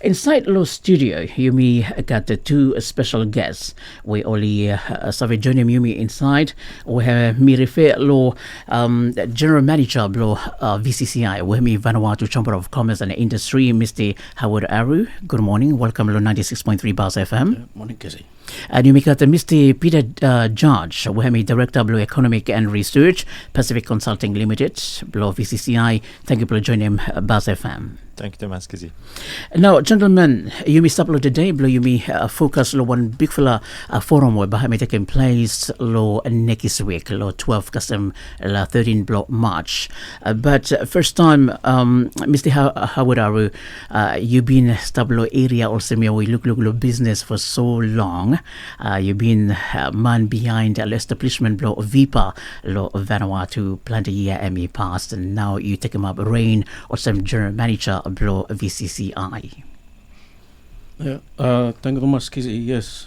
Inside Law Studio, Yumi got the two special guests. We only survey joining Yumi inside. We have me refer Law General Manager of Law VCCI. We have me Vanuatu Chamber of Commerce and Industry, Mr. Howard Aru. Good morning. Welcome to 96.3 Bars FM. Morning, Casey. And you got Mr. Peter George. We have me Director of Law Economic and Research, Pacific Consulting Limited, Law VCCI. Thank you for joining Bars FM. Thank you, Thomas Kizi. Now, gentlemen, you may start today, you may focus on one big fella forum where may taking place next week, 12 custom 13 March. But first time, Mr. Howard Aru, you've been stable area also we look business for so long. You've been man behind the establishment of VIPA Vanuatu plant a year ME past, and now you take him up reign or some general manager below VCCI. Yeah, thank you very much, Kizi. Yes,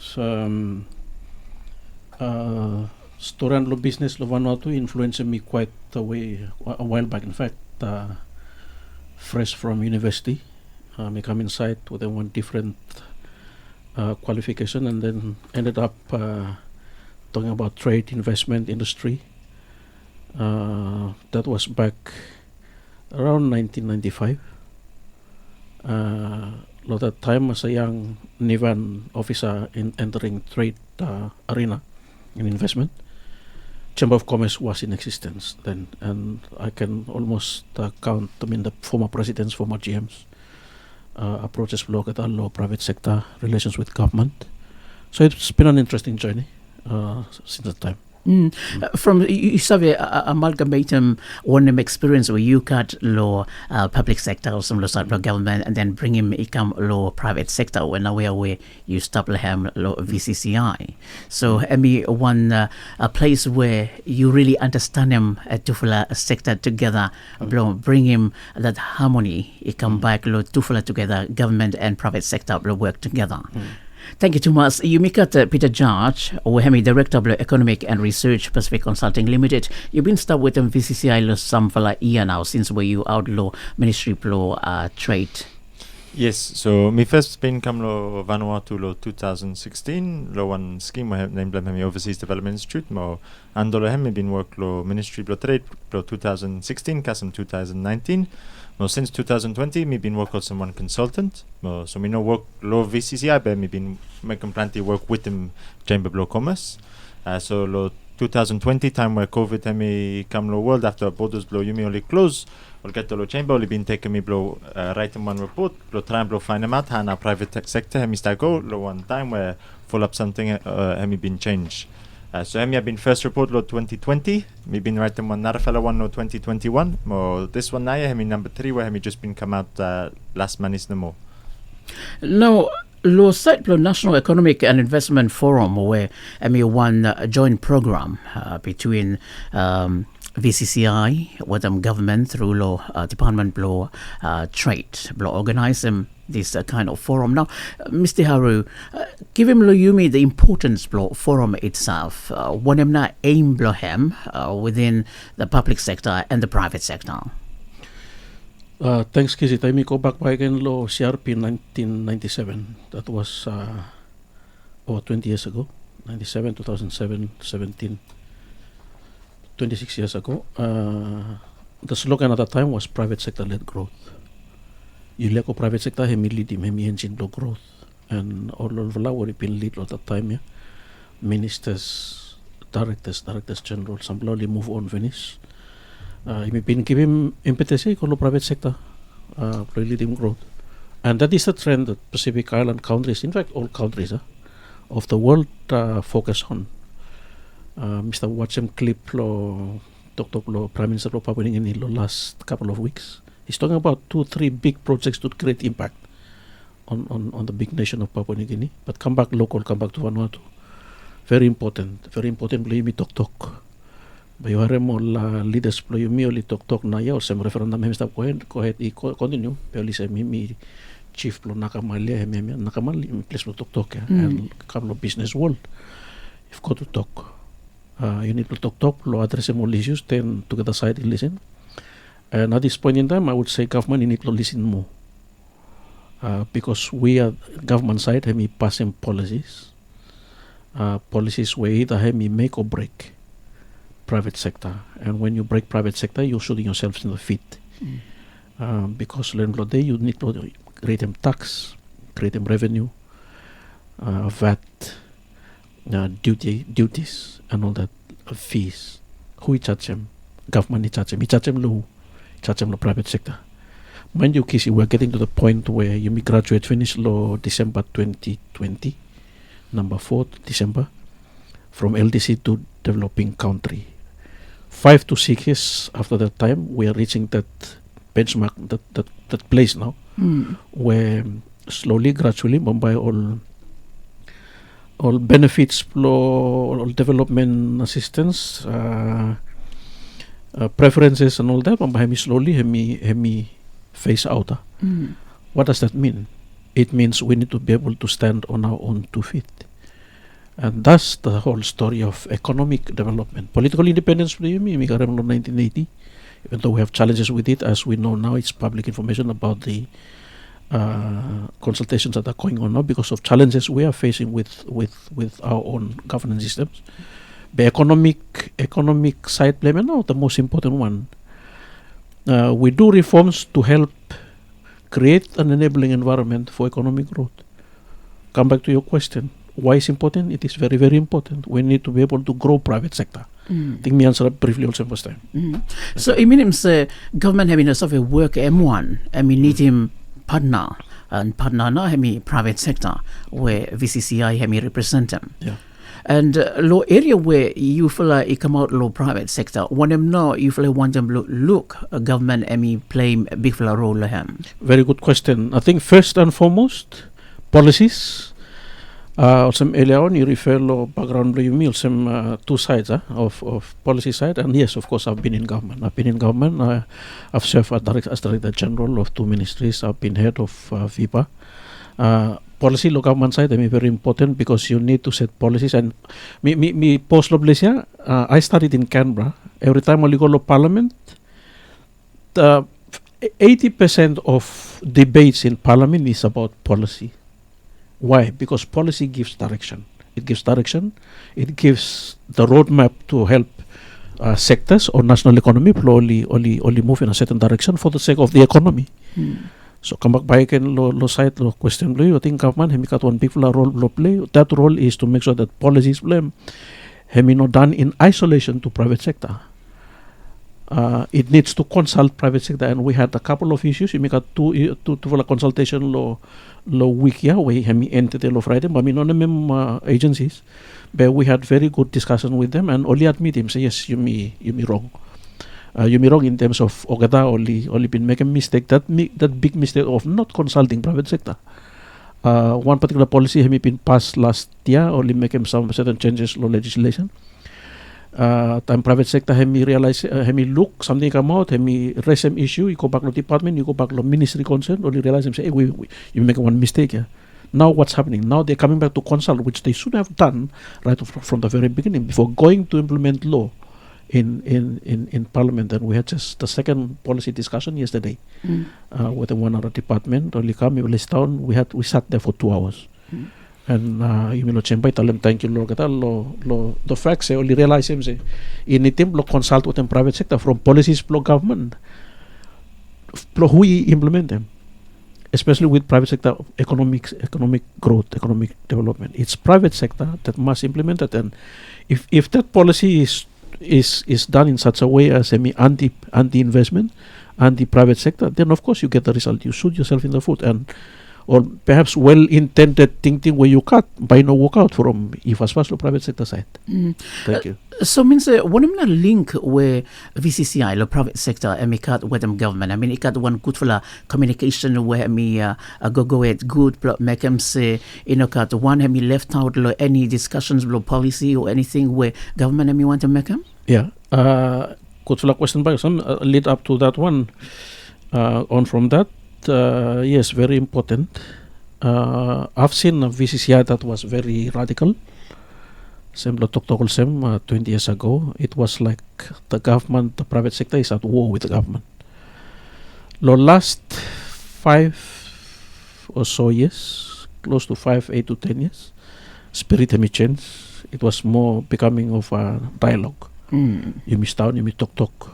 store and law business law Vanuatu influenced me quite a while back. In fact, fresh from university, I come inside with a one different qualification, and then ended up talking about trade, investment, industry. That was back around 1995. At that time, as a young Nivan officer entering trade arena in investment, Chamber of Commerce was in existence then, and I can almost count the former presidents, former GMs, approaches for local law, private sector, relations with government. So it's been an interesting journey since that time. From you survey amalgamate one experience where you cut law public sector or some law government, and then bring him become law private sector when now where you stop him law VCCI. So one a place where you really understand him to sector together, bring him that harmony. It come back law to together, government and private sector work together. Thank you too much. You make Peter George, Director of Economic and Research, Pacific Consulting Limited. You've been stuck with them VCCI some for like a year now since where you outlaw Ministry of Law Trade. Yes, so me first been come lo Vanuatu lo 2016 lo one scheme I have named them Overseas Development Institute mo andolo hem been work lo Ministry of Law Trade lo 2016 kasam 2019. No, since 2020, me been work as one consultant. So me no work law VCCI, but me been making plenty work with them Chamber of Law Commerce. So lo 2020 time where COVID me come lo world after borders blow you me only close. Or get the law chamber only been taking me blow writing one report. Blow try and blow find them out. And our private sector me start go lo one time where full up something me been changed. So I have been first report lo 2020. Me been writing one another fellow one lo 2021. Mo this one now I mean number 3 where me just been come out last man is no more. No. Law site National Economic and Investment Forum where one joint program between VCCI with them government through law Department of Law Trade organize them this kind of forum. Now, Mr. Haru, give him Yumi the importance of forum itself. When him not aim him within the public sector and the private sector. Thanks, Kizzy. I go back by again law CRP 1997. That was 20 years ago. 97, 2007, 17. 26 years ago. The slogan at that time was private sector led growth. You lack of private sector, he lead him, he engine blow growth. And all of Vila were been lead at that time, yeah. Ministers, directors general, some slowly move on Venice. He been give him impetus, call private sector, lead him growth. And that is a trend that Pacific Island countries, in fact all countries of the world focus on. Mr. Watcham clip Dr. Prime Minister of Papua New Guinea last couple of weeks. He's talking about 2-3 big projects to create impact on the big nation of Papua New Guinea. But come back local, come back to Vanuatu. Very important. Believe me, talk. But you are more leaders, you me only talk na ya or some referendum. Go ahead, continue. But say me chief nakamalia, nakamali, place talk and come business world. You've got to talk. You need to talk, address all issues, then to get aside and listen. And at this point in time, I would say government need to listen more. because we are government side, hemi passing policies. Policies where either hemi make or break private sector, and when you break private sector, you're shooting yourselves in the feet. Because landlord day you need to create them tax, create them revenue, VAT, duties, and all that fees. Who charge them? Government charge them. Charge them low. Charge them the private sector. Mind you, Kisi, we're getting to the point where you may graduate finish law December 2020, number 4th December, from LDC to developing country. 5 to 6 years after that time, we are reaching that benchmark, that place now, where slowly, gradually, Mumbai all benefits, all development assistance, preferences and all that, Mumbai slowly, hemi face out. What does that mean? It means we need to be able to stand on our own 2 feet. And that's the whole story of economic development. Political independence from the 1980, even though we have challenges with it, as we know now, it's public information about the consultations that are going on now because of challenges we are facing with our own governance systems. The economic side, now the most important one. We do reforms to help create an enabling environment for economic growth. Come back to your question. Why is important? It is very, very important. We need to be able to grow private sector. I think me answer briefly also first time. So it means government having a sort of work M1, I mean need him partner and partner now have private sector where VCCI have represent them. Yeah. And law area where you feel like it come out law private sector, when them know you feel like want them look government playing a big role him. Very good question. I think first and foremost, policies. Some earlier on you refer to background blue meal some 2 sides of policy side, and yes, of course I've been in government. I've served as Director General of 2 ministries. I've been head of VIPA. Policy lo government side very important because you need to set policies, and me post lo Malaysia, I studied in Canberra. Every time I go to Parliament, the 80% of debates in Parliament is about policy. Why? Because policy gives direction. It gives direction. It gives the roadmap to help sectors or national economy only move in a certain direction for the sake of the economy. So come back by again lo side lo question blue. I think government have got one big role lo play. That role is to make sure that policies blame have not done in isolation to private sector. It needs to consult private sector, and we had a couple of issues. We got two consultation law week where we entity law Friday, but non agencies. But we had very good discussion with them, and only admit him say yes, you me wrong. You me wrong in terms of Ogada only been making mistake that big mistake of not consulting private sector. One particular policy have been passed last year, only making some certain changes law legislation. Time private sector have me realize look something come out, have me raise some issue, you go back to department, you go back to ministry concerned, only realize them say, hey, you make one mistake here. Now what's happening? Now they're coming back to consult, which they should have done right from the very beginning before going to implement law in Parliament. And we had just the second policy discussion yesterday with one other department. Only come Town, we sat there for 2 hours. And you know, Chempai tell them thank you, Lord. The facts only realize him say in the team consult with the private sector from policies pro government. Who we implement them, especially with private sector economic growth, economic development. It's private sector that must implement it, and if that policy is done in such a way as anti investment, anti private sector, then of course you get the result. You shoot yourself in the foot, and or perhaps well-intended thinking where you cut by no work out from if as fast the private sector side. Thank you. So means one of the link where VCCI, the private sector, and me cut with them government. I mean, it got one good for la communication where me go it good, but make them say cut one have me left out any discussions about policy or anything where government and me want to make them. Yeah. Good for la question by some lead up to that one. On from that. Yes, very important. I've seen a VCCI that was very radical. Same 20 years ago. It was like the government, the private sector is at war with the government. The last 5 or so years, close to 5, 8 to 10 years. Spirit hemi change. It was more becoming of a dialogue. You miss down, you miss talk.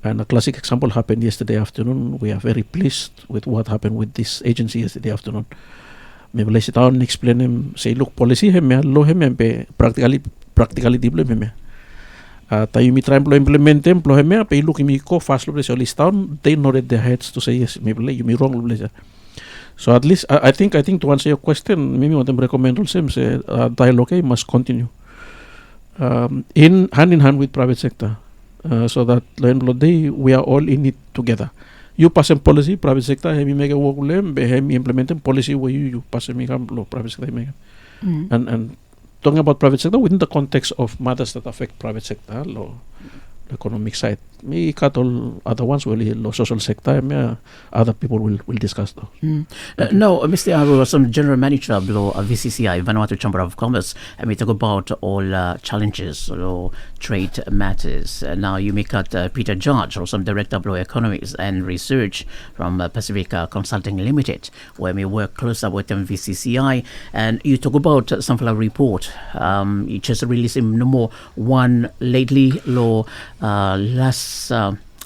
And a classic example happened yesterday afternoon. We are very pleased with what happened with this agency yesterday afternoon. Maybe let's sit down and explain him, say, look, policy hemi, law hemi, practically diplom hemi. Tayo mi try to implement them, plo hemi, pay look mi ko fast lo so list down. They nodded their heads to say yes, maybe you me wrong lo. So at least I think to answer your question, maybe what I recommend also say dialogue must continue in hand with private sector, so that day we are all in it together. You pass a policy, private sector, hemi make a work with them, hemi implementing policy where you pass a law, private sector make. And talking about private sector within the context of matters that affect private sector, law, economic side. Me cut all other ones will social sector. Other people will discuss those. No, Mr. Aru, some general manager of VCCI, Vanuatu Chamber of Commerce, and we talk about all challenges, trade matters. Now you may cut Peter George, or some director of economics and research from Pacific Consulting Limited, where we work closer with them VCCI, and you talk about some of the report. You just released no more one lately last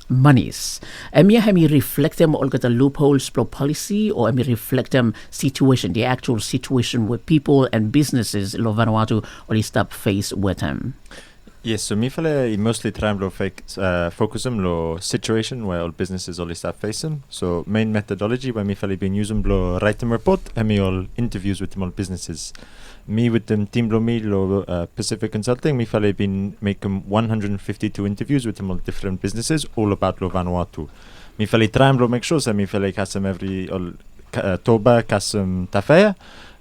monies. Hemi reflect them all got the loopholes pro policy, or reflect them situation, the actual situation where people and businesses lo Vanuatu or stop face with them. Yes, so me fale mostly try and focus on the situation where all businesses all start facing. So main methodology where me fale been using blo write them report, me all interviews with them all businesses. Me with them team blo me Pacific Consulting, me fale been making 152 interviews with them all different businesses, all about lo Vanuatu. Me fale try and make sure so me fale kasem every all Toba kasem tafea.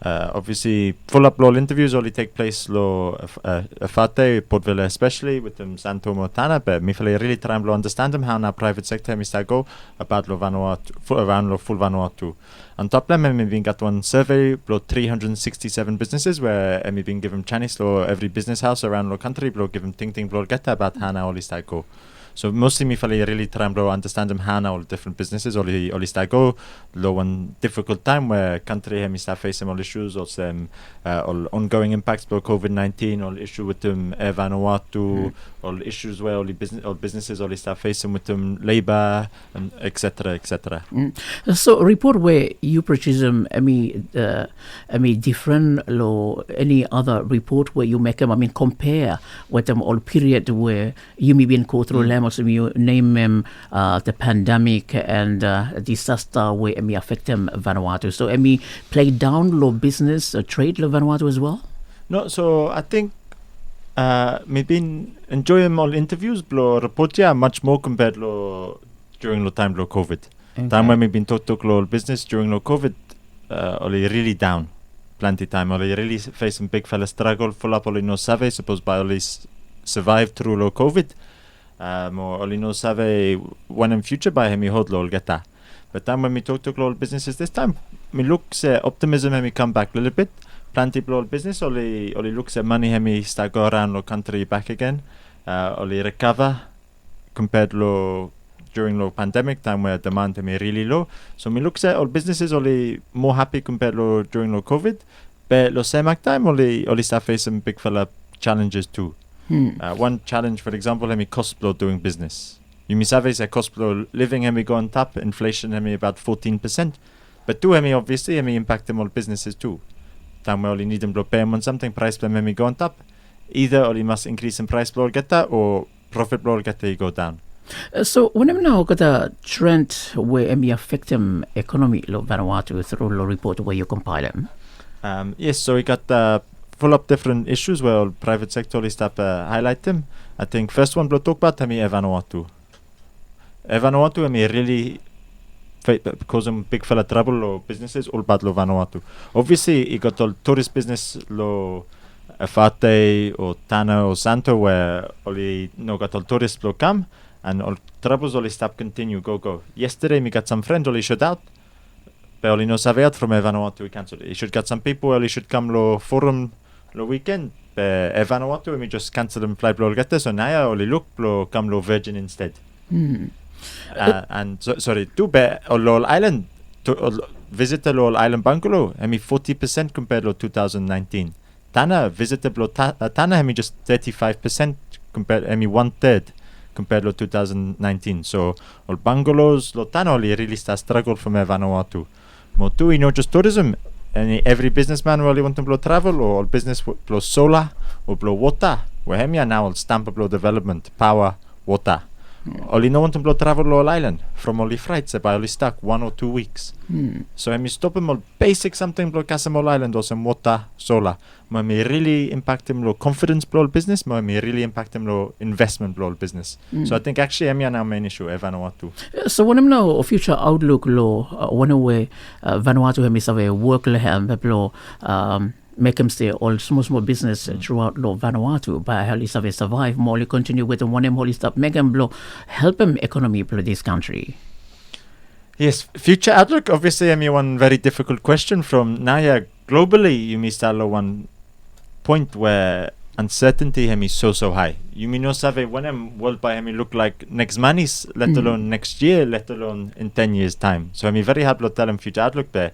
Obviously, full up all interviews only take place Fate, Port Vila especially with them Santo Motana, but me feel really try and understand them how now private sector me go about lo Vanuatu, around lo full Vanuatu. On top of them, we got one survey blo 367 businesses where we been given chance lo every business house around lo country blo give them ting blo get about how now all is go. So mostly me feel really try and understand them how now all different businesses all is go lo one difficult time where country me start facing all issues or some all ongoing impacts by COVID-19 all issue with them Vanuatu all issues where all businesses all start facing with them labor and etc. So report where you purchase them different lo any other report where you make them compare with them all period where you may be go through them. Also, you name them the pandemic and disaster where affect them Vanuatu. So play down low business trade lo Vanuatu as well. No, so I think me been enjoying all interviews blo report much more compared lo during lo time lo COVID. Okay. Time when me been talk lo business during lo COVID only really down. Plenty time only really facing big fella struggle full up only no save suppose by only survive through lo COVID. Or only no save when in future by him hold lo get that. But then when we talk to global businesses this time, me looks optimism and me come back a little bit. Plenty global business only looks at money and me start go around lo country back again. Only recover compared lo during lo pandemic time where demand me really low. So me looks at all businesses only more happy compared lo during lo COVID. But lo same time only start facing big fella challenges too. One challenge, for example, hemi cost blow doing business. You misave say cost blow living hemi go on top, inflation hemi about 14%. But two hemi obviously hemi impact them all businesses too. Time we only need them blow pay them on something, price blow hemi go on top. Either only must increase in price blow get that or profit blow get that you go down. So when I'm now got a trend where me affect them economy lo Vanuatu through lo report where you compile them. Yes, so we got full up different issues where all private sector only start highlight them. I think first one we'll talk about hemi Vanuatu. Vanuatu hemi really cause them big fella trouble or businesses all bad lo Vanuatu. Obviously you got all tourist business lo Fate or Tana or Santo where only no got all tourists lo come and all troubles only stop continue go. Yesterday me got some friends only shut out. But only no save out from Vanuatu we cancelled it. You should got some people only should come lo forum lo weekend. Vanuatu we just cancel them flight lo get so now only look lo come lo Virgin instead. And sorry, too bad all island visitor lo island bungalow, hemi 40% compared to 2019. Tana visitor lo Tana hemi just 35% compared hemi 1/3 compared to 2019. So all bungalows lo Tana oli really sta struggle from Vanuatu. Mo tu not just tourism. And every businessman really want to blow travel or all business blow solar or blow water. Where hemi now all stamp blow development, power, water. Only no want to blow travel all island from only flights by only stuck 1 or 2 weeks. So hemi stop him all basic something blow casam all island or some water, solar. Mo hemi really impact him lo confidence blow business. Mo hemi really impact him lo investment blow business. So I think actually hemi now main issue Vanuatu. So when I'm now future outlook lo when away Vanuatu hemi save work le hem blow make him stay all small business throughout lo Vanuatu by how he survive more continue with the one him holy stuff make him blow help him economy blow this country. Yes, future outlook obviously I mean one very difficult question from Naya globally you missed out one point where uncertainty is so high. You mean no save when I'm world by look like next money's let alone next year, let alone in 10 years time. So I mean very hard to tell him future outlook there.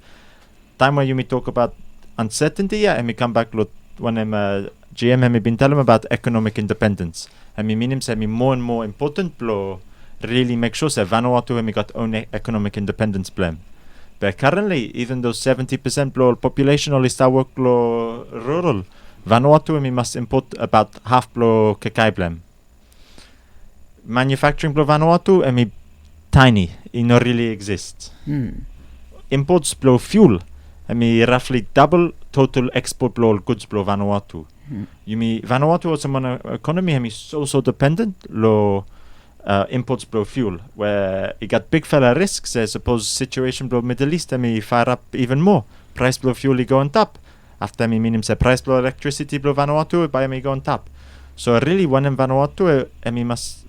Time where you may talk about uncertainty, yeah, and we come back when I'm GM and been telling him about economic independence. I mean him say more and more important blow really make sure that Vanuatu and we got own economic independence plan. But currently, even though 70% blow population only start work blow rural, Vanuatu and we must import about half blow kakai blem. Manufacturing blow Vanuatu and we tiny, it not really exists. Imports blow fuel. I mean, roughly double total export blow goods blow Vanuatu. You mean Vanuatu was an economy I mean so dependent lo imports blow fuel where it got big fella risks. I suppose situation blow Middle East I mean fire up even more. Price blow fuel go on top. After I mean him say price blow electricity blow Vanuatu by me go on top. So really one in Vanuatu I mean must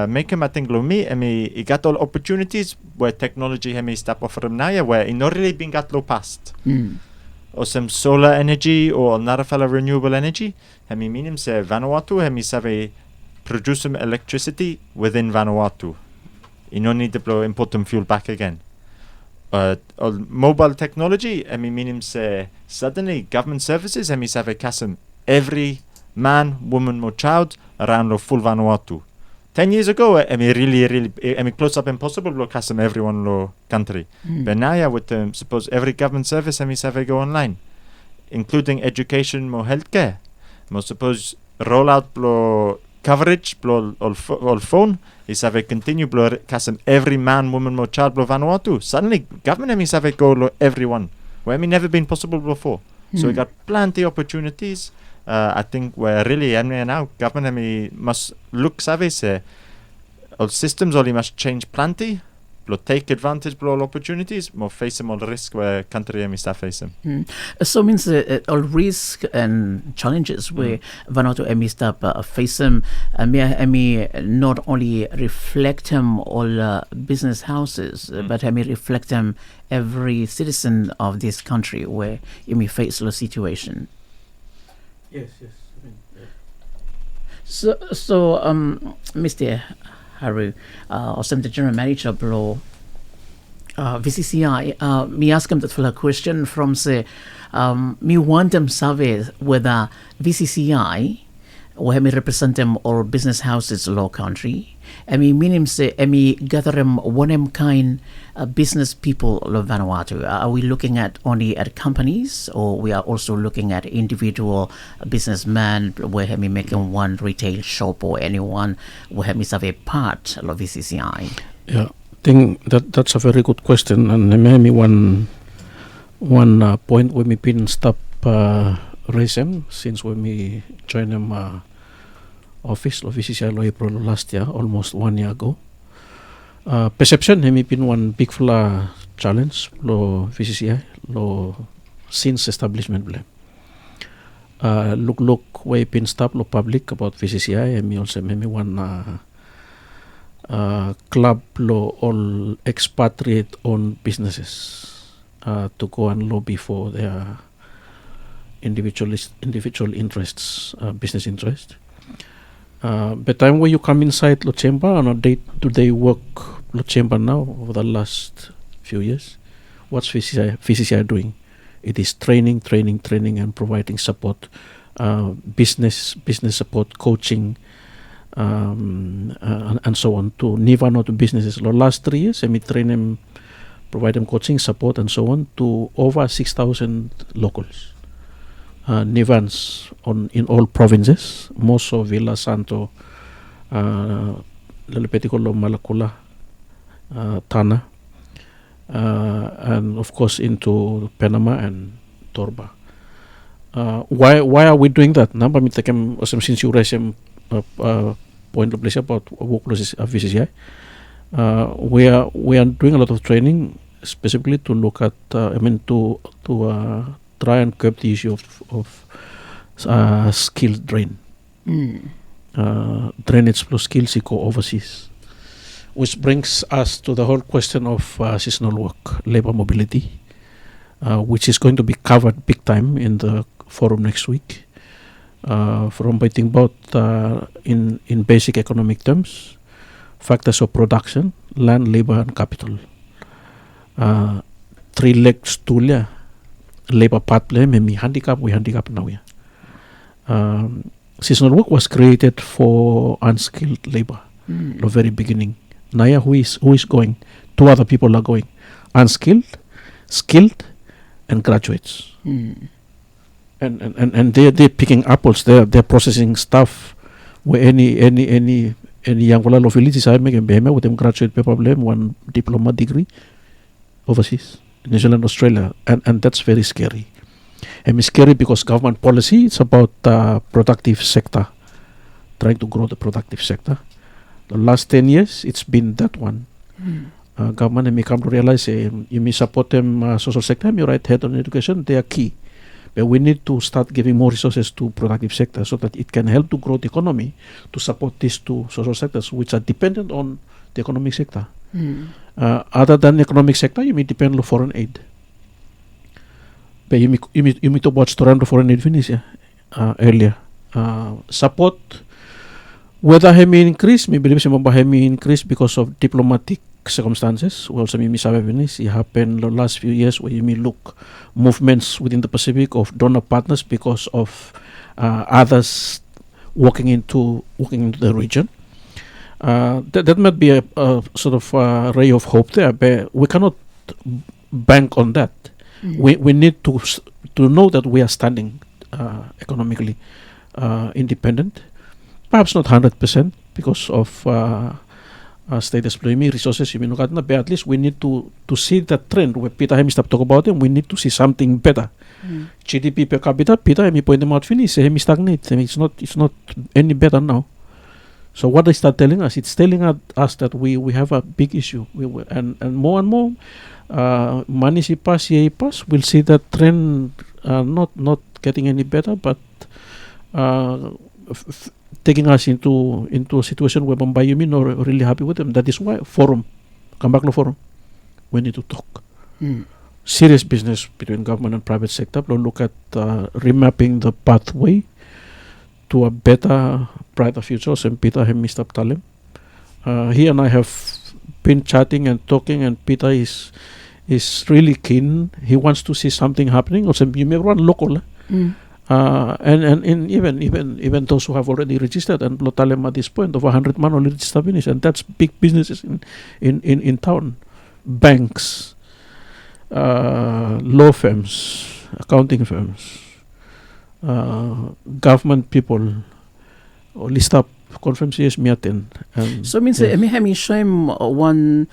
make him I think lo me I mean he got all opportunities where technology I mean step off from now where it not really been got low past. Or some solar energy or another fella renewable energy. I mean him say Vanuatu I mean say produce some electricity within Vanuatu. You don't need to blow import them fuel back again. Mobile technology I mean him say suddenly government services I mean say casem every man, woman or child around the full Vanuatu. 10 years ago, I mean, really, I mean, close up impossible to custom everyone lo country. But now, yeah, with suppose every government service, I mean, have go online, including education, more healthcare. More suppose roll out blow coverage, blow all phone. Is have continue blow custom every man, woman, more child blow Vanuatu. Suddenly, government I mean, have go lo everyone. Where I mean, never been possible before. So we got plenty opportunities. I think where really now government must look savvy say all systems only must change plenty, take advantage of all opportunities, more face them all risk where country start facing. So means all risk and challenges where Vanuatu start face them. Not only reflect them all business houses, but reflect them every citizen of this country where you may face the situation. Yes. I mean, So, Mr. Haru, also the general manager below VCCI, me ask him that for a question from say, me want them survey whether VCCI or me represent them or business houses law country. I mean him say, me gather them one kind business people of Vanuatu. Are we looking at only at companies, or we are also looking at individual businessmen where me making one retail shop or anyone where me have a part of VCCI? Yeah, I think that's a very good question, and maybe one point when we been stop raise them since when we joined them office of VCCI lo April last year, almost 1 year ago. Perception has been one big fla challenge lo VCCI lo since establishment blame. Look we been stop lo public about VCCI and me also maybe one club lo all expatriate owned businesses to go and lobby for their individual interests, business interest. But time when you come inside lo chamber on a day-to-day work lo chamber now over the last few years, What's VCCI doing? It is training, and providing support, business support, coaching, and so on to Vanuatu businesses. The last 3 years, I train them, provide them coaching, support, and so on to over 6,000 locals. Nivans in all provinces, Moso, Vila, Santo, Lelepetikolo, Malakula, Tana, and of course into Panama and Torba. Why are we doing that? Namba mitakem osem since you raise point of place about workload of VCCI. We are doing a lot of training specifically to look at to try and curb the issue of skill drain. Drainage plus skills eco overseas, which brings us to the whole question of seasonal work, labor mobility, which is going to be covered big time in the forum next week. From writing about in basic economic terms, factors of production, land, labor, and capital. 3 legs stool, labor part play, we handicap now. Seasonal work was created for unskilled labor the very beginning. Naya, who is going? 2 other people are going: unskilled, skilled, and graduates. And they're picking apples. They're processing stuff. Where any young fellow of villages are making with them graduate paper blame 1 diploma degree overseas, New Zealand, Australia, and that's very scary. And it's scary because government policy is about productive sector, trying to grow the productive sector. The last 10 years, it's been that one. Government may come to realize you may support them social sector, you right head on education, they are key. But we need to start giving more resources to productive sector so that it can help to grow the economy to support these 2 social sectors which are dependent on the economic sector. Other than the economic sector, you may depend on foreign aid. But you may talk about the foreign aid finish earlier. Support, whether he may increase, me believe some may increase because of diplomatic circumstances. Well, some it happened the last few years where you may look movements within the Pacific of donor partners because of others walking into the region. That might be a sort of ray of hope there, but we cannot bank on that. We need to know that we are standing economically independent, perhaps not 100% because of state employment resources, but at least we need to see that trend where Peter Hemi stop talk about it. We need to see something better. GDP per capita, Peter Hemi point them out finish, Hemi stagnate. It's not any better now. So what they start telling us, it's telling us that we have a big issue. And more Manisipas, Yeipas, we'll see that trend not getting any better, but taking us into a situation where Bombay you mean not really happy with them. That is why come back to forum. We need to talk. Serious business between government and private sector. We'll look at remapping the pathway to a better, brighter future. So Peter have missed up Talem. He and I have been chatting and talking, and Peter is really keen. He wants to see something happening. Also, you may run local. And even those who have already registered, and Lotalem at this point over 100 man already registered finish, and that's big businesses in town, banks, law firms, accounting firms, government people, or list up conferences meeting. So it means may show him one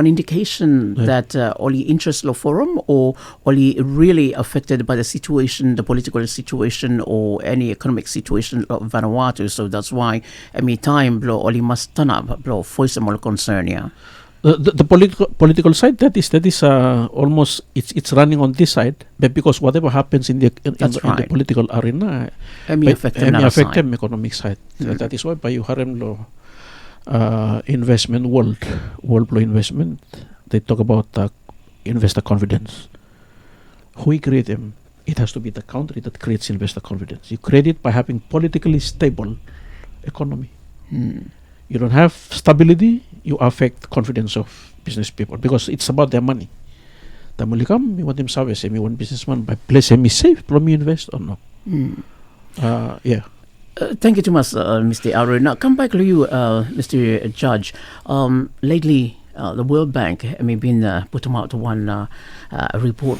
indication that only interest law forum or only really affected by the situation, the political situation or any economic situation of Vanuatu. So that's why time blow only must turn up blow voice more concern. Yeah. The political side that is almost it's running on this side, but because whatever happens in the political arena may affect them economic side. That is why by Harem law investment world law investment, they talk about investor confidence. Who create them? It has to be the country that creates investor confidence. You create it by having politically stable economy. You don't have stability, you affect confidence of business people because it's about their money. Tamulikam, mi want him sabi, say mi one businessman, by place him safe, pro me invest or no. Yeah. Thank you too much, Mr. Aru. Now, come back to you, Mr. Judge. Lately, the World Bank, been put out one report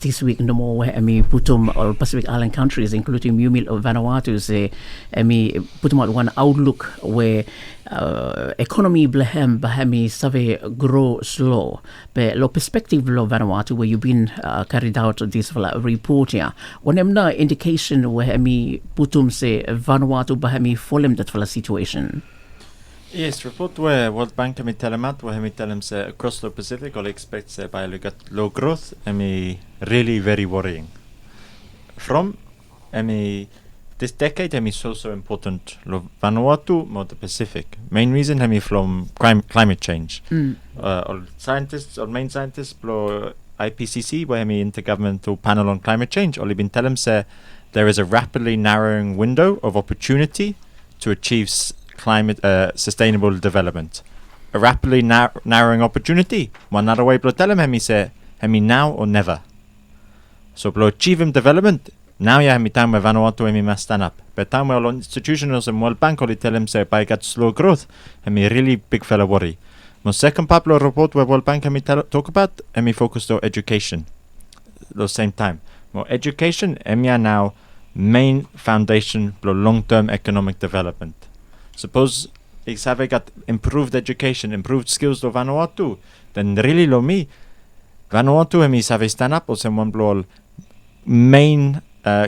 this week no more where put all Pacific Island countries, including Mumil or Vanuatu, say put out one outlook where economy bahami survey grow slow. But lo perspective lo Vanuatu where you've been carried out this report here. One indication where putum say Vanuatu bahami follow that situation. Yes, report where World Bank tell them at where tell them say across the Pacific all expect by low growth really very worrying. From this decade is so important lo Vanuatu more the Pacific. Main reason from climate change. All scientists or main scientists lo IPCC where intergovernmental panel on climate change only been tell them say there is a rapidly narrowing window of opportunity to achieve climate sustainable development. A rapidly narrowing opportunity. One other way to tell him say now or never. So to achieve development now time where Vanuatu must stand up. But time where institutions and World Bank only tell him say by got slow growth really big fella worry. My second popular report where World Bank talk about focused on education. At the same time. More education now main foundation for long-term economic development. Suppose if have got improved education, improved skills to Vanuatu, then really lo me Vanuatu have stand up or someone blow main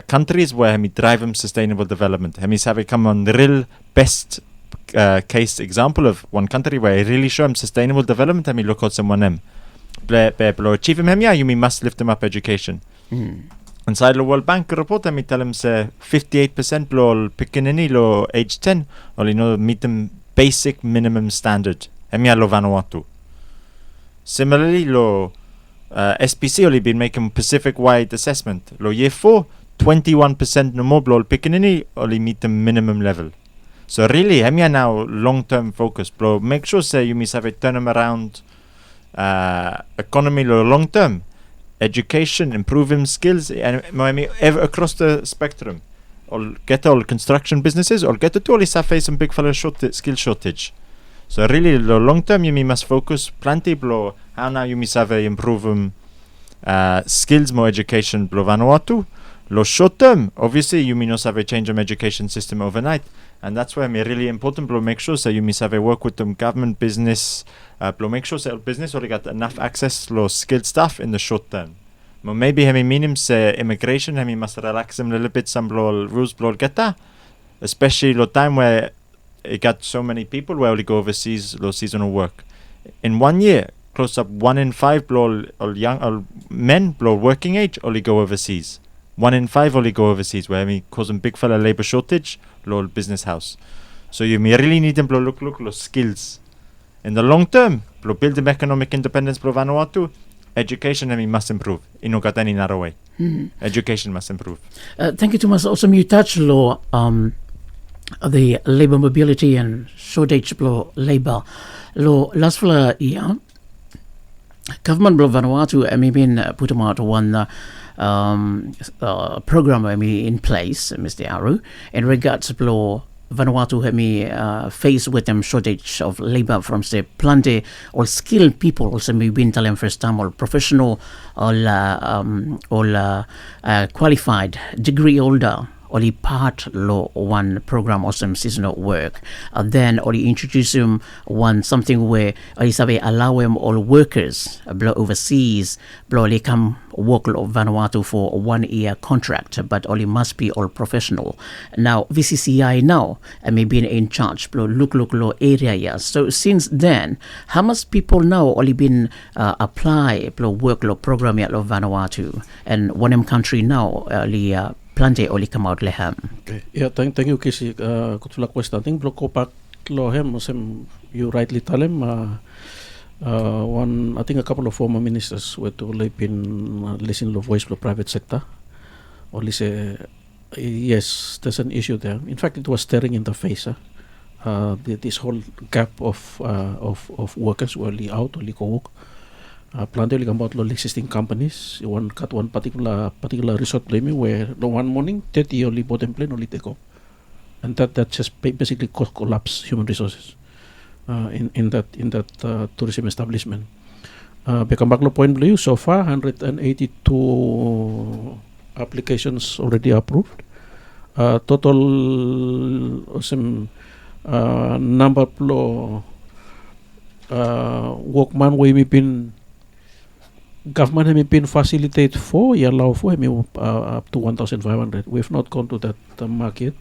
countries where drive sustainable development. Have come on the real best case example of one country where really show sustainable development. Look at someone blow achieve you must lift them up education. Inside the World Bank report, tell them say 58% lo pikinini lo age 10 or meet them basic minimum standard. Lo Vanuatu. Similarly, lo SPC only been making Pacific wide assessment. Lo year 4, 21% no more lo pikinini only meet the minimum level. So really, now long term focus. Bro, make sure say you must have a turn them around economy lo long term. Education, improving skills, and ever across the spectrum. Or get all construction businesses, or get to all face some big fella skill shortage. So really, the long term you must focus plenty blow. How now you must have improve skills, more education blow Vanuatu. Lo short term, obviously you must have a change of education system overnight, and that's why really important blow make sure so you must have a work with them government business. Blow make sure that business already got enough access to skilled staff in the short term. But maybe meaning say immigration must relax them a little bit some blow rules blow get that. Especially the time where it got so many people where only go overseas low seasonal work. In 1 year, close up 1 in 5 blow all young all men blow working age only go overseas. 1 in 5 only go overseas where causing big fella labor shortage, low business house. So you really need them blow look skills. In the long term, build them economic independence for Vanuatu, education must improve. In got any narrow way. Education must improve. Thank you too much. Also, you touch law the labor mobility and shortage law labor law last year. Government of Vanuatu been put out one program in place, Mr. Aru, in regards to law. Vanuatu faced with them shortage of labor from say plenty or skilled people also been telling first time or professional or qualified degree holder only part law one program or some seasonal work. Then only introduce him one something where allow him all workers blow overseas blow they come work law Vanuatu for a 1 year contract, but only must be all professional. Now VCCI now been in charge blow look law area. So since then, how much people now only been apply blow work law program at law Vanuatu and one country now only plenty only come out lehem. Okay. Yeah, thank you, Kisi. Kutula question. I think block back lohem. You rightly tell him. I think a couple of former ministers were to listen to voice for private sector. Only say yes, there's an issue there. In fact, it was staring in the face. This whole gap of workers who only out only go work. Plante li about lo existing companies. One particular resort play where the one morning 30 only bottom plane only take off, and that just basically collapse human resources in that tourism establishment. Become back lo point blue so far 182 applications already approved. Total number plo workman we been government have been facilitate for allow for up to 1,500. We've not gone to that market.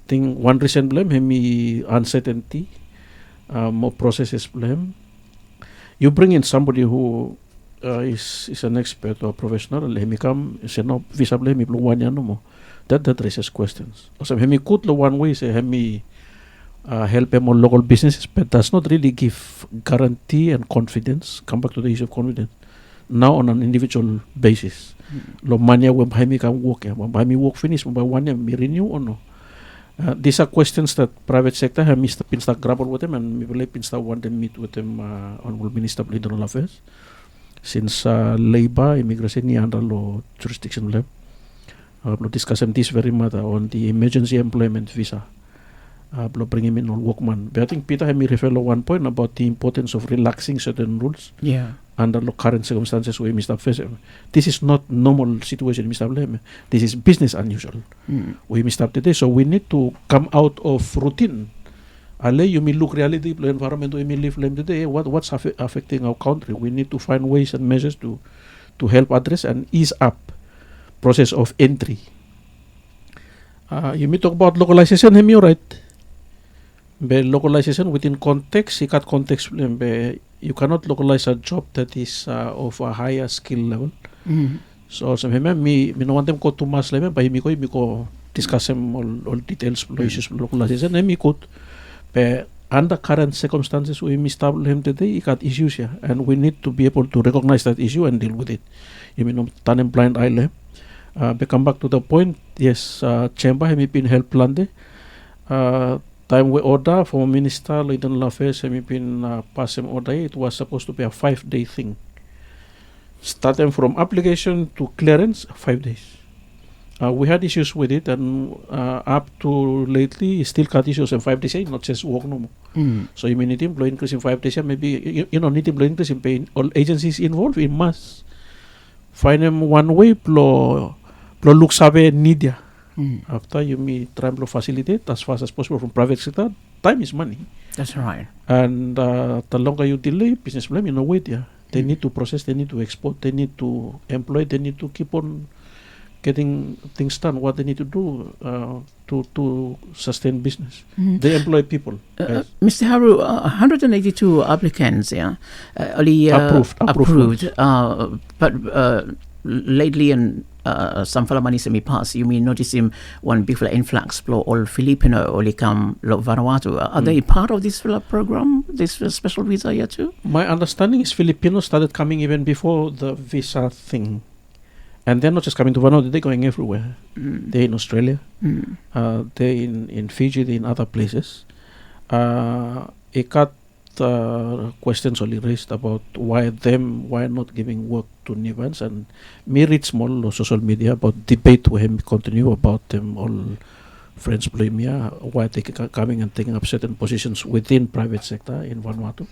Think one reason blame uncertainty, more processes blame. You bring in somebody who is an expert or professional, he come say no visa blame me 1 year no more. That raises questions. Also, he could one way say he help them on local businesses, but does not really give guarantee and confidence. Come back to the issue of confidence. Now on an individual basis. Lo mania when me can work, when me work finish, by 1 year me renew or no. These are questions that private sector have been start grapple with them, and we believe been start want to meet with them Honorable Minister of Internal Affairs. Since labor, immigration ni under law jurisdiction level. We'll discuss this very matter on the emergency employment visa. We'll bring him in on workman. But I think Peter had me refer to one point about the importance of relaxing certain rules. Yeah. Under the current circumstances where Mr. Face. This is not normal situation, Mr. Blame. This is business unusual. We missed up today, so we need to come out of routine. You may look reality, the environment we may live today. What's affecting our country? We need to find ways and measures to help address and ease up process of entry. You may talk about localization, you're right. But localization within context, you got context. You cannot localize a job that is of a higher skill level. So, me no want them go too much level, but me go discuss them all details, issues localization. Me could, but under current circumstances, we misstable him today. He got issues here, and we need to be able to recognize that issue and deal with it. You mean turn him blind eye. But come back to the point. Yes, chamber have been help planned. Time we order from Minister of Internal Affairs have been passed him order. It was supposed to be a 5-day thing. Starting from application to clearance, 5 days. We had issues with it, and up to lately, still got issues in 5 days. Not just work no more. So you may need employee increase in 5 days. Maybe need employee increase in paying all agencies involved. We must find them one way. Plo look sabe media. After you may try to facilitate as fast as possible from private sector. Time is money. That's right. And the longer you delay, business blame wait. Yeah, they need to process, they need to export, they need to employ, they need to keep on getting things done. What they need to do to sustain business. They employ people. Yes. Mr. Haru, 182 applicants, only approved. But lately in some money semi pass, you may notice him one big influx flow all Filipino only come Vanuatu. Are they part of this program, this special visa here too? My understanding is Filipinos started coming even before the visa thing. And they're not just coming to Vanuatu, they're going everywhere. They're in Australia, they're in Fiji, they're in other places. It got questions only raised about why not giving work to Nivans, and me read small social media about debate with him continue about them all friends blame why they coming and taking up certain positions within private sector in Vanuatu.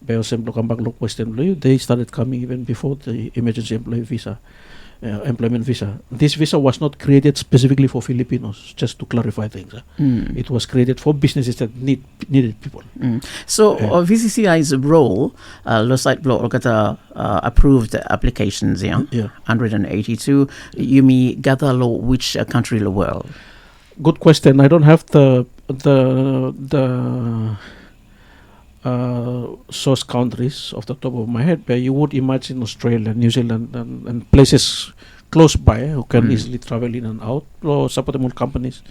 They started coming even before the emergency employment visa. This visa was not created specifically for Filipinos, just to clarify things. It was created for businesses that needed people. So VCCI's role, looks like approved applications, 182. You may gather which country in the world? Good question. I don't have the source countries off the top of my head, but you would imagine Australia, New Zealand, and places close by who can easily travel in and out. Supportable companies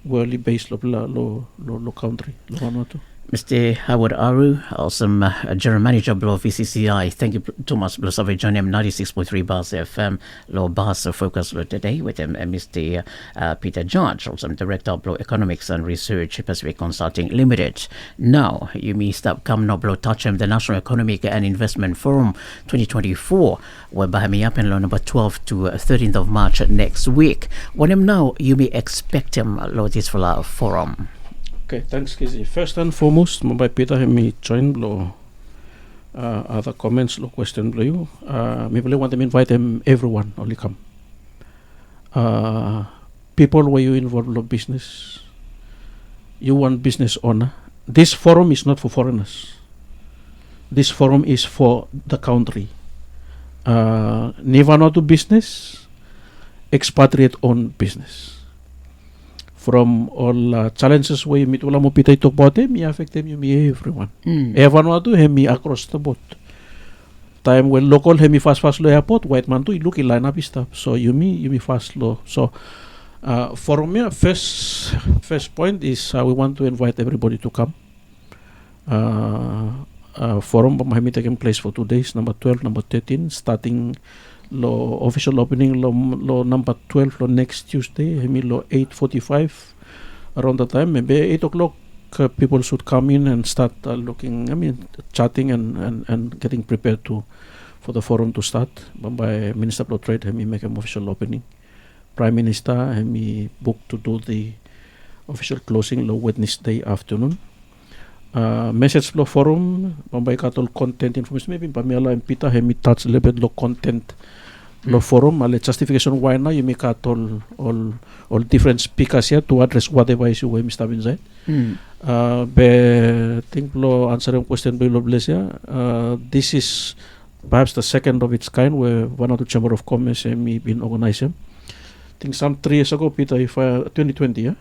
were based low country, Vanuatu. Mr. Howard Aru, awesome General Manager below VCCI. Thank you too much, below Survey John M 96.3 Bars FM, Law Bars Focus today with Mr. Peter George, also Director of Law Economics and Research, Pacific Consulting Limited. Now, you may stop come now below touch the National Economic and Investment Forum 2024, whereby me up in law number 12 to 13th of March next week. When now, you may expect him, law this for our forum. Okay, thanks, Kizzy. First and foremost, Mumbai Peter, me join below other comments, below question below you. Me really want to invite them, everyone, only come. People where you involve below business, you want business owner. This forum is not for foreigners. This forum is for the country. Vanuatu business, expatriate owned business. From all challenges where you meet wala mo pitay talk about them, you affect them, you me everyone. Vanuatu hemi across the board. Time when local hemi fast lo airport, white man too, you look in line up stuff. So you me fast lo. So for me, first point is we want to invite everybody to come. Forum may taking place for 2 days, number 12, number 13, starting lo official opening lo number 12 lo next Tuesday, lo 8:45 around the time, maybe 8 o'clock. People should come in and start chatting and getting prepared for the forum to start. By Minister of Trade, he make an official opening. Prime Minister, he booked to do the official closing lo Wednesday afternoon. Message lo forum, by katol content information, maybe Pamela and Peter, he touch a little bit lo content lo forum, ale justification why now you make all different speakers here to address whatever issue we must have inside. Be think lo answering question below Blessia. This is perhaps the second of its kind where Vanuatu Chamber of Commerce me been organizing. I think some 3 years ago, Peter, if 2020,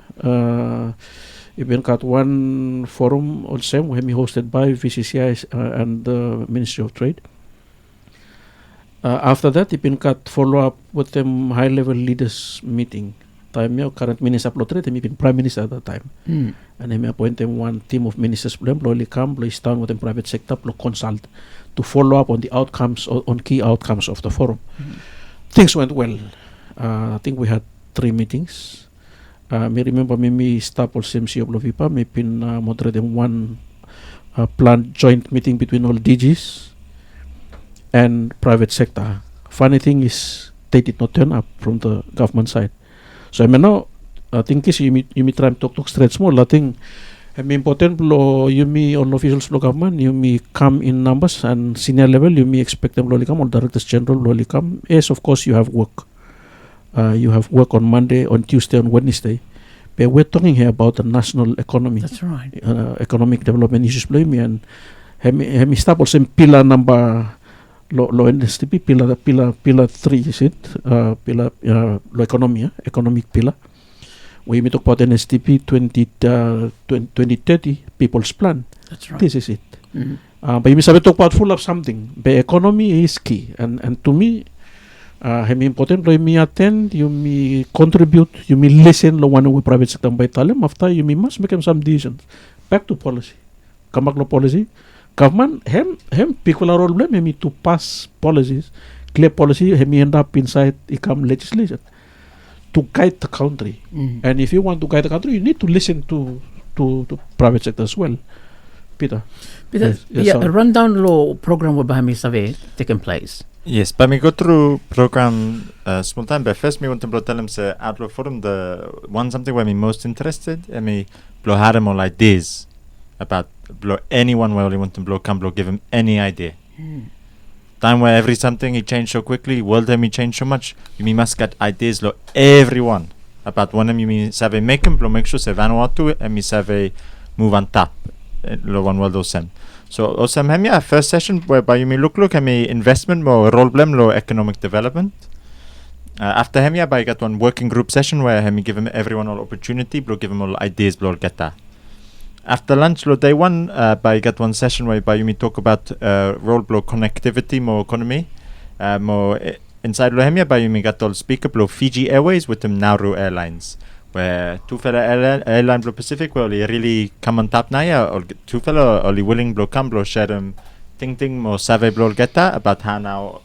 even got one forum also where me hosted by VCCI and the Ministry of Trade. After that, it been got follow up with them high level leaders meeting. Time current Minister of Trade, he been Prime Minister at that time, and he appoint them one team of ministers. Blow come, blow down with the private sector, blow consult to follow up on the outcomes on key outcomes of the forum. Things went well. I think we had 3 meetings. Me remember me staff also MC of Lovipa, me been moderating one planned joint meeting between all DGs and private sector. Funny thing is they did not turn up from the government side. So I mean now I think you may try to talk straight small. I think important lo you me on officials lo government you me come in numbers and senior level you me expect them lo come or directors general lo come. Yes, of course you have work. You have work on Monday, on Tuesday, on Wednesday. But we're talking here about the national economy. That's right. Economic development issues. And hemi start also pillar number lo NSTP pillar 3 is it? Pillar lo economy, economic pillar. We talk about NSTP 2030 people's plan. That's right. This is it. But you talk about full of something. The economy is key, and to me. Important lo me attend, you me contribute, you me listen lo one with private sector by talem. After you me must make some decisions. Back to policy. Come back to policy. Government hem pick role blame me to pass policies, clear policy. Hem end up inside become legislation to guide the country. And if you want to guide the country, you need to listen to private sector as well. Peter. Yes, a rundown law program will be survey taking place. Yes, but me go through program small time. But first, me want to tell them say outlaw forum the one something where me most interested. And me blow had them all ideas about blow anyone where they want to blow come blow give him any idea. Time where every something he changed so quickly, world him he changed so much. You me must get ideas lo everyone about one of you me save make him blow make sure say Vanuatu and me save move on top lo one world osem. So osem hem ya first session whereby you may look at me investment more role blame lo economic development. After hem ya by got one working group session where hem give him everyone all opportunity, blow give him all ideas blow get that. After lunch lo day one by got one session whereby you may talk about role blow connectivity more economy more inside lo hem ya by you may got all speaker blow Fiji Airways with them Nauru Airlines where two fella airline blo Pacific where oli really come on top now, or two fella oli willing blo come blo share them ting mo save blo geta about how now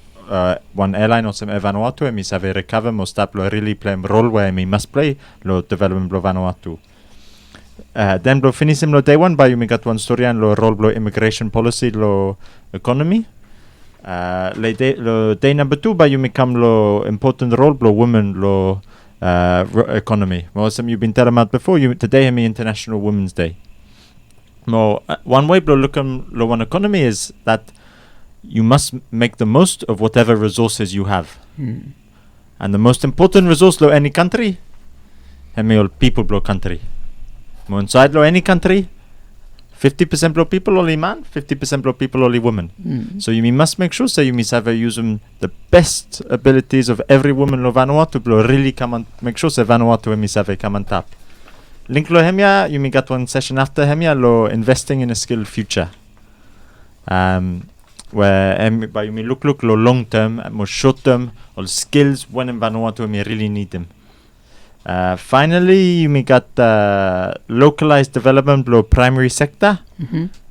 one airline or some Vanuatu and me save recover mo stop blo really play role where me must play lo development blo Vanuatu. Then blo finish him lo day one by you me got one story and lo role blo immigration policy lo economy. Lo day number 2 by you me come lo important role blo women lo economy. Well, some you've been telling about before. Today, me International Women's Day. Well, one way to look at lo one economy is that you must make the most of whatever resources you have, and the most important resource lo any country, me all people blo country. Mo inside lo any country, 50% blo people only man, 50% blo people only women. So you must make sure you must have use the best abilities of every woman lo Vanuatu blo really come on make sure Vanuatu must have come on top. Link lo hemia you got one session after hemia lo investing in a skill future. Where by you look lo long term, more short term, all skills when in Vanuatu me really need them. Finally, you got localized development blo primary sector.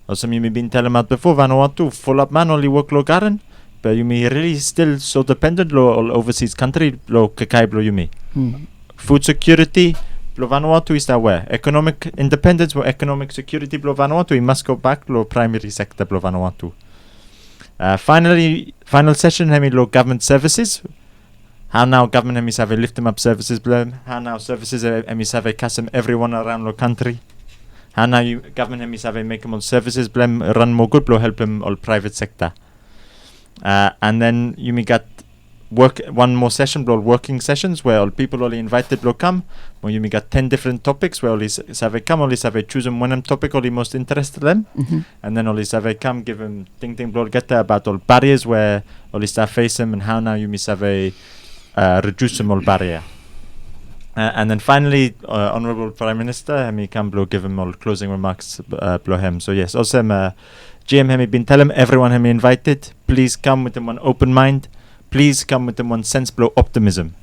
Or some you may been telling about before, Vanuatu full up man only work lo garden, but you may really still so dependent lo all overseas country lo kakai blo you may. Food security blo Vanuatu is that where economic independence or economic security blo Vanuatu we must go back lo primary sector blo Vanuatu. Finally, final session hemi lo government services. How now government hemis have lift them up services blame. How now services hemis have custom everyone around the country. How now you government hemis have make them all services blame run more good blow help them all private sector. And then you may got one more session blow working sessions where all people only invited blow come. Or you may got 10 different topics where all have come only have choose them one topic only most interested them. And then all have come give them thing blow get there about all barriers where all have face them and how now you must have reduce them all barrier. And then finally, Honourable Prime Minister, he can blow give him all closing remarks blow him. So yes, also GM he been tell him everyone he invited, please come with them one open mind, please come with them one sense blow optimism.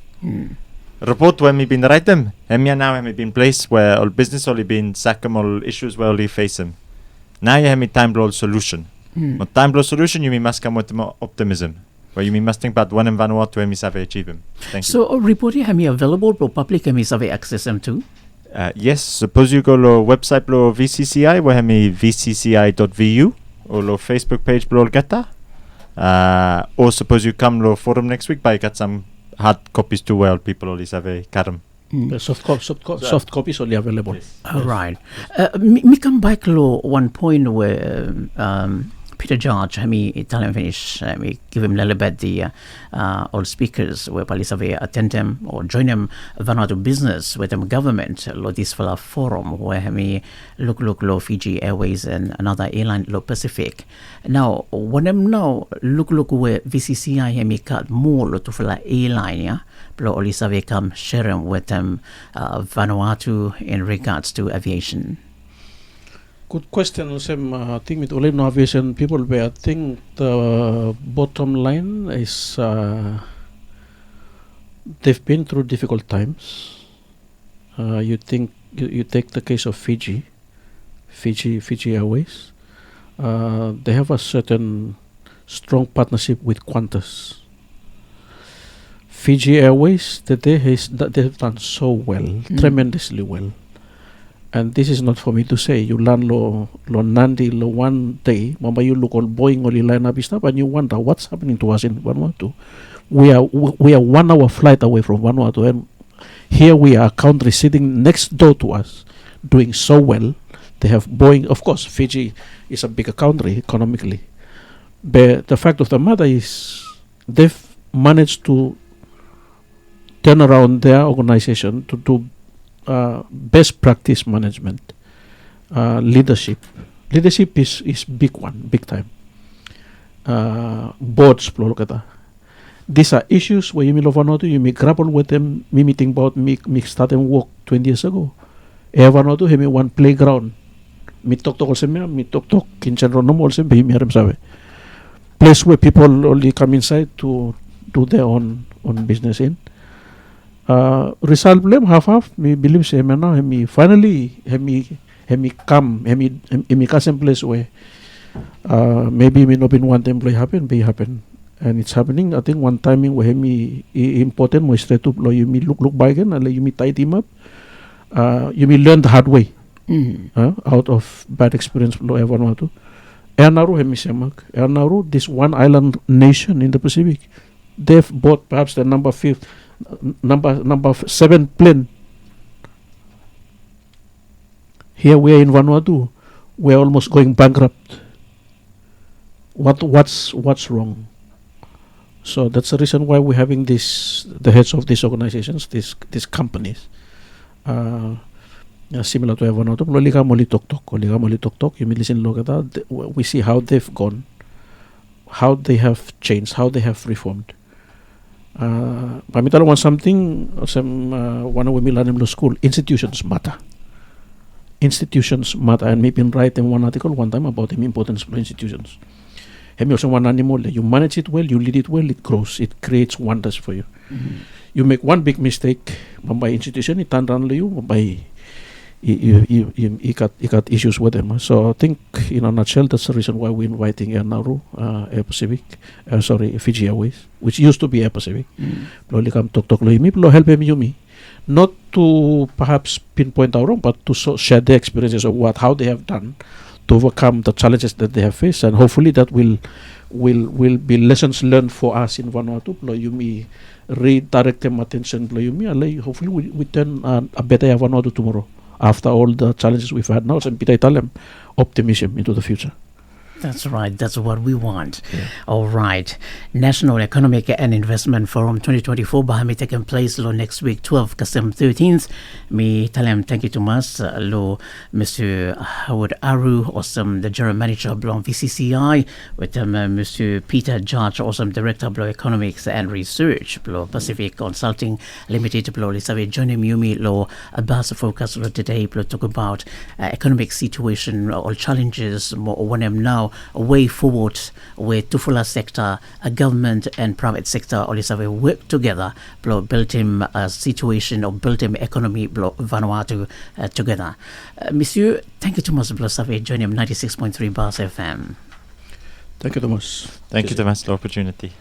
Report when he been right them, now he been placed where all business only been sack him all issues where only face him. Now you have time blow solution. But time blow solution you must come with them optimism. Well, you must think about one in Vanuatu and have achieve them. Thank you. So, reporting have available for public and have access them too? Yes, suppose you go to website blo VCCI, where have vcci.vu, or lo Facebook page blo geta. Or suppose you come lo forum next week, but I got some hard copies too well, people always have a karam. Soft copies only available. Yes. All right. Me come back lo one point where Peter George, Italian finish, give him a little bit the all speakers where police attend them or join them Vanuatu business with them government lo this for a forum where look lo Fiji Airways and another airline lo Pacific. Now when them now look where VCCI cut more lo to for airline yeah lo all come sharing with them Vanuatu in regards to aviation. Good question, Sam. I think with only no aviation people, but I think the bottom line is they've been through difficult times. You think you take the case of Fiji Airways. They have a certain strong partnership with Qantas. Fiji Airways, they've done so well, tremendously well. And this is not for me to say. You learn lo Nandi lo one day, mama you look all Boeing only line up stuff, and you wonder what's happening to us in Vanuatu. We are 1 hour flight away from Vanuatu, and here we are, a country sitting next door to us, doing so well. They have Boeing. Of course, Fiji is a bigger country economically, but the fact of the matter is they've managed to turn around their organization to do best practice management, leadership. Leadership is big time. Boards, these are issues where you may Vanuatu, you may grapple with them. Me meeting about me started work 20 years ago. Vanuatu, he may one playground. Me talk also me talk in general no also be me sabe. Place where people only come inside to do their own business in. Result blame half me believe say me now me finally me come me custom place where maybe me not been want employee happen be happen and it's happening. I think one timing where me important mo straight up lo you me look back and you me tight him up. You me learn the hard way out of bad experience lo ever want to. Nauru hemi semak. Nauru, this one island nation in the Pacific, they've bought perhaps the number 7 plane. Here we are in Vanuatu, we're almost going bankrupt. What's wrong? So that's the reason why we're having the heads of these organizations, these companies. Similar to Vanuatu, you may listen look at that. We see how they've gone, how they have changed, how they have reformed. Pamitala want something, one of we learn in school, institutions matter. Institutions matter, and maybe write in one article one time about the importance of institutions. Also one animal, you manage it well, you lead it well, it grows, it creates wonders for you. You make one big mistake, by institution, it turns around you, by you got issues with them. So I think in a nutshell, that's the reason why we're inviting Air Nauru, Air Pacific, Fiji Airways, which used to be Air Pacific. Loli come talk me, help me, not to perhaps pinpoint our wrong, but to share their experiences of how they have done to overcome the challenges that they have faced, and hopefully that will be lessons learned for us in Vanuatu. You may redirect them attention. Hopefully we turn a better Vanuatu tomorrow. After all the challenges we've had now, and Peter tell them optimism into the future. That's right. That's what we want. Yeah. All right. National Economic and Investment Forum 2024 Bahami taking place next week, 12th Kasem 13th. Me tell him thank you to us, Mr. Howard Aru, awesome, the General Manager of VCCI, with Mr. Peter Judge, awesome Director of Economics and Research, Pacific Consulting Limited, Lisawe joining me, Abbas focus today, talk about economic situation, all challenges, one of now. A way forward where Tufula sector, a government and private sector always have work together, build him a situation or build him economy, Vanuatu together. Monsieur, thank you too much, Save, join him 96.3 Bars FM. Thank you, Thomas. Thank you, Thomas, for the opportunity.